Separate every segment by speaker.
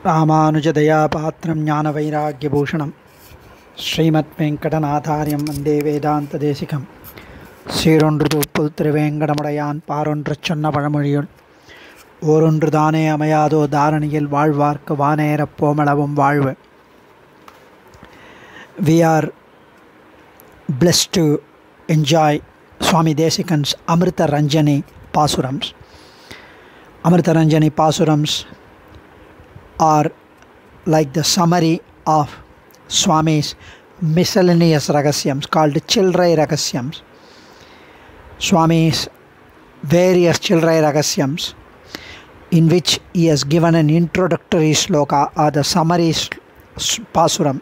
Speaker 1: रामानुजदयापात्रं ज्ञानवैराग्यभूषणं श्रीमद्वेङ्कटनाथार्यं वन्दे वेदान्तदेशिकं சீரொன்று திருவேங்கடமுடையான் பாரொன்றுச் சொன்ன பழமொழியுள் ஓரொன்று தானே அமையாதோ தாரணியில் வாழ்வார்க்கு வானேரப் போமளவும் வாழ்வு. We are blessed to enjoy Swami Desikan's Amrita Ranjani Pasurams. Amrita Ranjani Pasurams are like the summary of Swami's miscellaneous Ragasyams called Chilrai Ragasyams. Swami's various Chilrai Ragasyams, in which he has given an introductory sloka or the summary Pasuram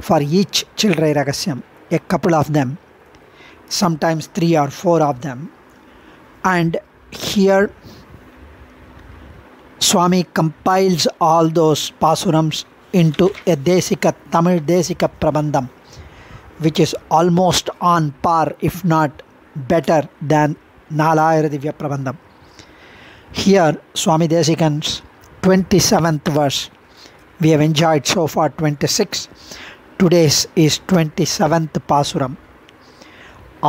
Speaker 1: for each Chilrai Ragasyam, a couple of them, sometimes 3 or 4 of them. And here Swami compiles all those Pasurams into a Desika, Tamil Desika Prabandham, which is almost on par, if not better than Nalayara Divya Prabandham. Here Swami Desikan's 27th verse. We have enjoyed so far 26. Today's is 27th Pasuram.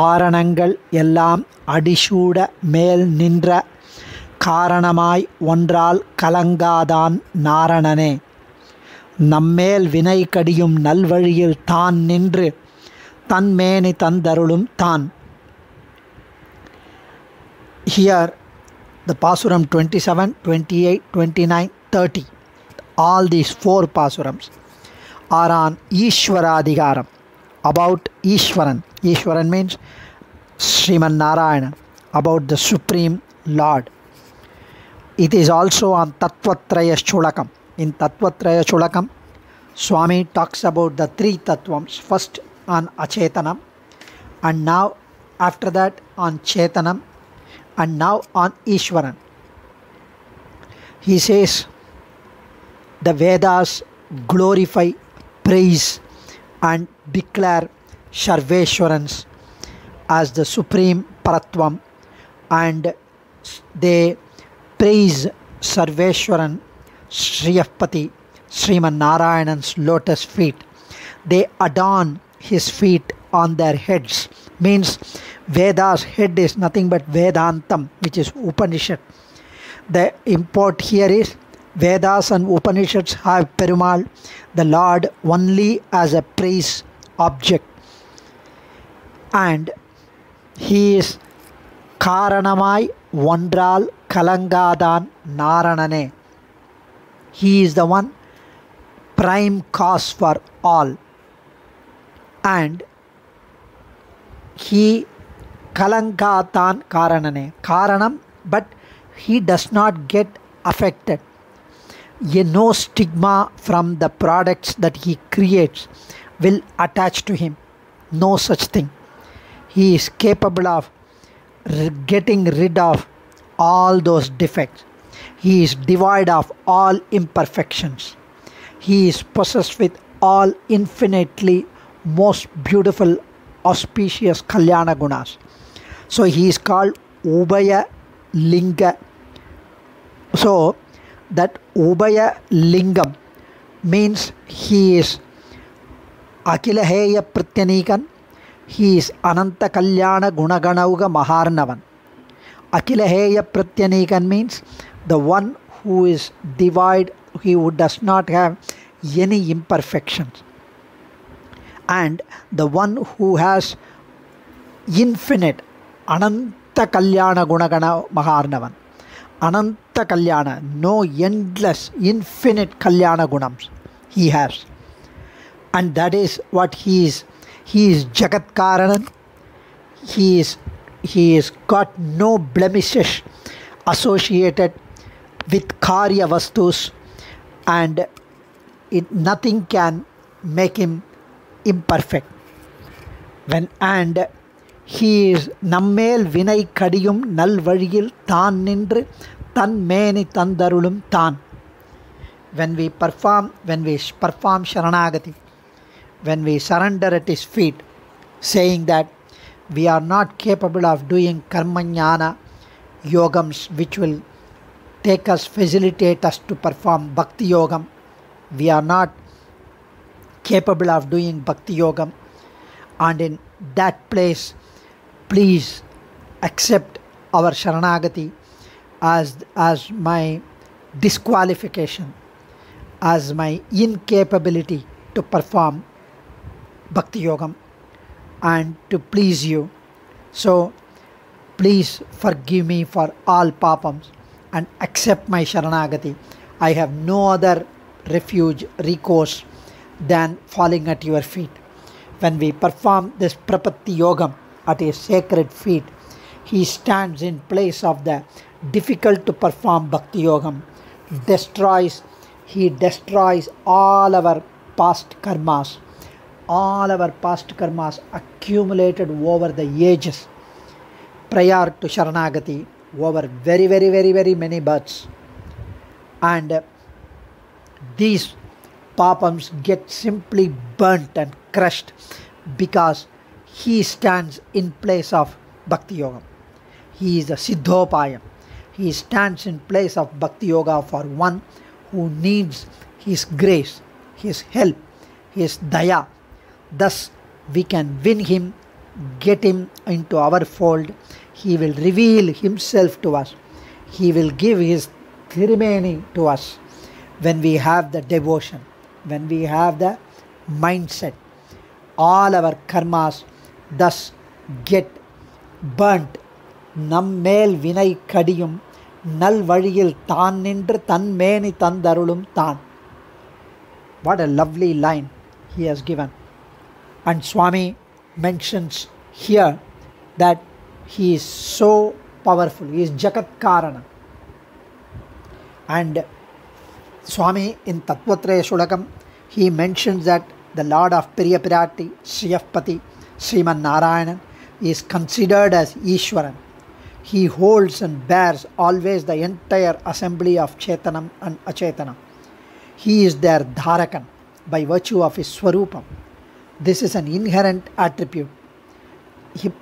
Speaker 1: ஆரணங்கள் எல்லாம் அடிசூட மேல் நின்ற காரணமாய் ஒன்றால் கலங்காதான் நாரணனே, நம்மேல் வினை கடியும் நல்வழியில் தான் நின்று தன்மேனி தந்தருளும் தான். Here the Pasuram 27, 28, 29, 30, all these 4 Pasurams are on Ishwaradhigaram, about Ishwaran. Ishwaran means Sriman Narayana, about the Supreme Lord. It is also on Tattvatraya Chulakam. In Tattvatraya Chulakam, Swami talks about the 3 Tattvams, first on Achetanam, and now after that on Chetanam, and now on Ishwaran. He says the Vedas glorify, praise and declare Sarveshwarans as the supreme Paratvam, and they praise Sarveshwaran Sriyapati Sriman Narayanan's lotus feet. They adorn his feet on their heads. Means Veda's head is nothing but Vedantam, which is Upanishad. The import here is Vedas and Upanishads have Perumal, the Lord, only as a praise object, and he is Karanamai Vandral Kalangadan Naranane. He is the one prime cause for all, and he Kalangatan Karanane, Karanam, but he does not get affected. No stigma from the products that he creates will attach to him. No such thing. He is capable of getting rid of all those defects. He is devoid of all imperfections. He is possessed with all infinitely most beautiful auspicious Kalyana Gunas. So he is called Ubaya Linga. So that Ubaya Lingam means he is Akilaheya Pratyanikan, he is Ananta Kalyana Gunaganauga Maharnavan. Akilaheya Pratyanikan means the one who is devoid, who does not have any imperfections, and the one who has infinite Ananta Kalyana Gunagana Maharnavan. Ananta Kalyana, no endless, infinite Kalyana Gunams he has. And that is what he is. He is Jagat Karanan. He is got no blemishes associated with Karya Vastus, and nothing can make him imperfect. And he is Nammel Vinay Kadiyum Nal Vazhiyil Than Nindru Tan Meni Tandarulum Tan. When we perform Sharanagati, when we surrender at his feet, saying that we are not capable of doing Karmanyana yogams which will take us, facilitate us to perform Bhakti Yogam. We are not capable of doing Bhakti Yogam, and in that place, please accept our Sharanagati as my disqualification, as my incapability to perform Bhakti Yogam and to please you. So please forgive me for all papams and accept my Sharanagati. I have no other refuge, recourse than falling at your feet. When we perform this Prapatti Yogam at his sacred feet, he stands in place of the difficult to perform Bhakti Yogam, he destroys all our past karmas, accumulated over the ages prior to Sharanagati, over very, very, very, very many births. And these papams get simply burnt and crushed because he stands in place of Bhakti Yoga. He is a Siddhopayam. He stands in place of Bhakti Yoga for one who needs his grace, his help, his daya. Thus we can win him, get him into our fold. He will reveal himself to us. He will give his Tirumeni to us when we have the devotion, when we have the mindset. All our karmas thus get burnt. Nammel vinai kadiyum nal vazhiyil thaan nindru tanmeni thandarulum thaan. What a lovely line he has given. And Swami mentions here that he is so powerful. He is Jagat Karana. And Swami in Tattvatraya Shulakam, he mentions that the Lord of Priyapirati, Sriyapati, Sriman Narayanan is considered as Ishwaran. He holds and bears always the entire assembly of Chetanam and Achetanam. He is their Dharakan by virtue of his Swarupam. This is an inherent attribute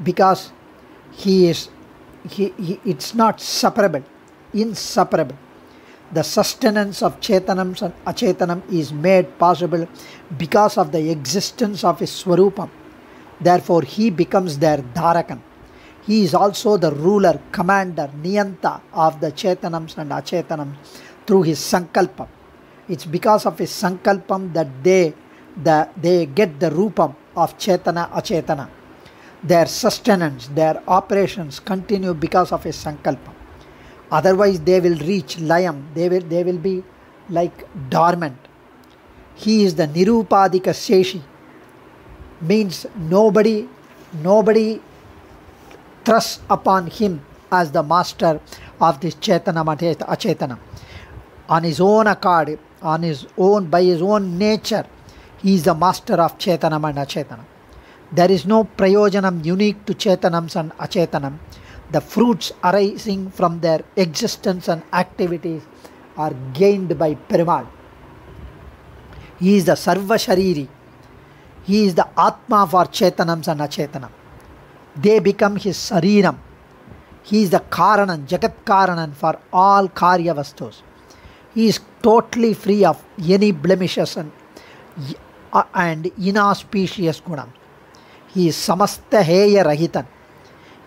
Speaker 1: because it's not separable, inseparable. The sustenance of Chetanams and Achetanam is made possible because of the existence of his Swarupam. Therefore, he becomes their Dharakan. He is also the ruler, commander, Niyanta of the Chetanams and Achetanams through his Sankalpam. It's because of his Sankalpam that they get the Rupam of Chetana, Achetana. Their sustenance, their operations continue because of his Sankalpam. Otherwise, they will reach Layam. They will be like dormant. He is the Nirupadika Seshi. Means nobody thrusts upon him as the master of this Chetana Achetana. On his own accord, by his own nature, he is the master of Chetanam and Achetana. There is no prayojanam unique to Chetanams and Achetanam. The fruits arising from their existence and activities are gained by Perumal. He is the Sarva Shariri. He is the Atma for Chetanams and Achetanam. They become his Sariram. He is the Karanan, Jagat Karanan for all Karya Vastus. He is totally free of any blemishes and inauspicious gunam. He is Samasta Heya Rahitan.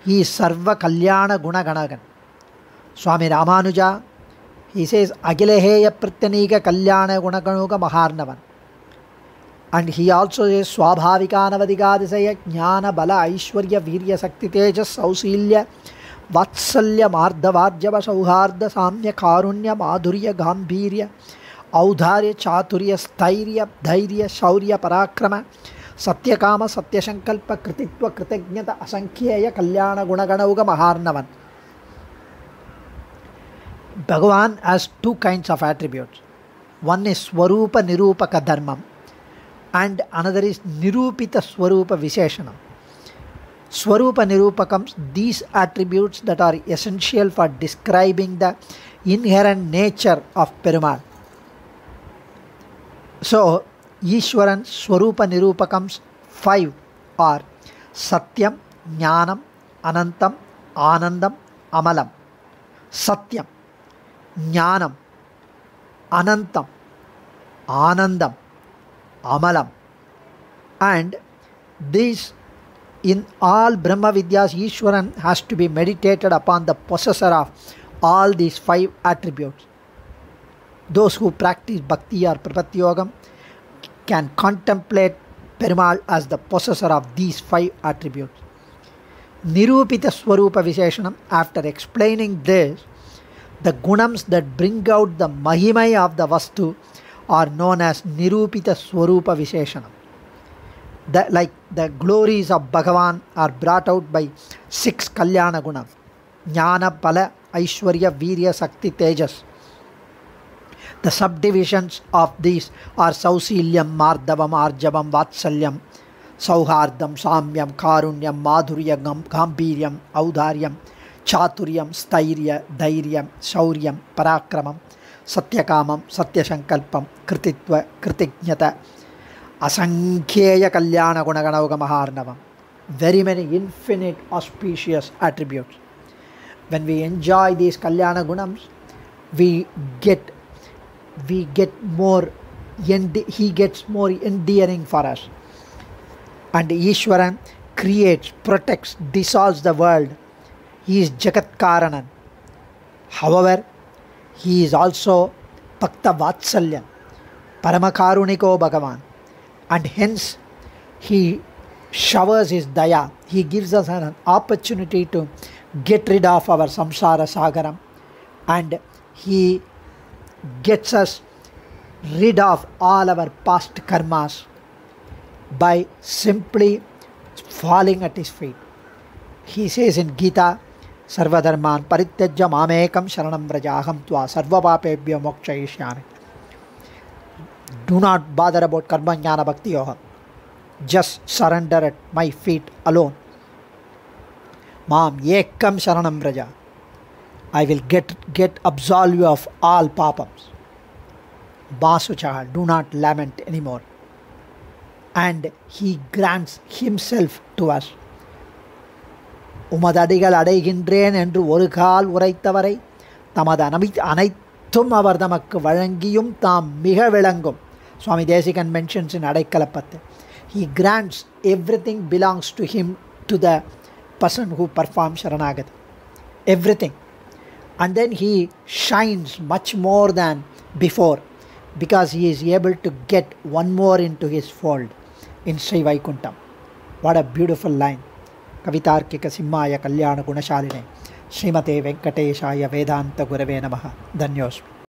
Speaker 1: He is Sarva Kalyana Gunaganagan. Swami Ramanuja, he says Agilaheya Prityanika Kalyana Gunaganuga Maharnavan. And he also says Swabhavika Navadigadisaya Jnana Bala Aishwarya Virya Sakti Tejas Sausilya Vatsalya Mardhavarjava Sauhardha Samya Karunya Madhurya Gambhirya Audharya Chaturya Stairya Dhairya Shaurya Parakrama Satyakama Satyashankalpa Krititva Kritagnata Asankhyaya Kalyana Gunaganauga Maharnavan. Bhagavan has two kinds of attributes. One is Swarupa Nirupaka Dharmam and another is Nirupita Swarupa Visheshanam. Swarupa Nirupakams, these attributes that are essential for describing the inherent nature of Perumal. So, Ishwaran Swarupa Nirupakams 5 are Satyam, Jnanam, Anantam, Anandam, Amalam. Satyam. Jnanam, Anantam, Anandam, Amalam. And these, in all Brahma Vidyas, Ishwaran has to be meditated upon the possessor of all these 5 attributes. Those who practice Bhakti or Prapatti Yogam can contemplate Perumal as the possessor of these 5 attributes. Nirupita Swarupa Visheshanam, after explaining this, the gunams that bring out the Mahimai of the Vastu are known as Nirupita Swarupa Visheshanam. Like the glories of Bhagavan are brought out by 6 Kalyana Gunas: Jnana, Bala, Aishwarya, Virya, Sakti, Tejas. The subdivisions of these are Sausilyam, Mardavam, Arjavam, Vatsalyam, Sauhardam, Samyam, Karunyam, Madhuryam, Gambhiryam, Audharyam, Chaturyam, Stairya, Dhairyam, Shauryam, Parakramam, Satyakamam, Satyashankalpam, Krititva, Kritignyata, Asankheya Kalyana Gunaganaoga Maharnavam. Very many infinite auspicious attributes. When we enjoy these Kalyana Gunams, we get more, he gets more endearing for us. And Ishwaran creates, protects, dissolves the world. He is Jagat Karanan. However, he is also Bhakta Vatsalya, Paramakaruniko Bhagavan. And hence, he showers his daya. He gives us an opportunity to get rid of our samsara sagaram, and he gets us rid of all our past karmas by simply falling at his feet. He says in Gita, Sarvadharman Parityajya Mamekam Sharanam Vraja Aham Tva Sarvapapebhyo Mokshayishyami. Do not bother about Karma Jnana Bhakti Yoga. Just surrender at my feet alone. Mam Ekam Sharanam Vraja. I will get absolve you of all papams. Basucha, do not lament anymore. And he grants himself to us. Umadadigal அடைகின்றேன் என்று ஒரு கால் உரைத்தவரை தமது அனைத்தும் அவர் தமக்கு வழங்கியும் தாம் மிக விளங்கும். Swami Desikan mentions in Adaikalapathu. He grants everything belongs to him, to the person who performs Sharanagati. Everything. And then he shines much more than before, because he is able to get one more into his fold in Sri Vaikuntham. What a beautiful line. Kavitarkika Simmaya Kalyana Gunashaline Srimate Venkateshaya Vedanta Gurave Namaha. Dhanyosmi.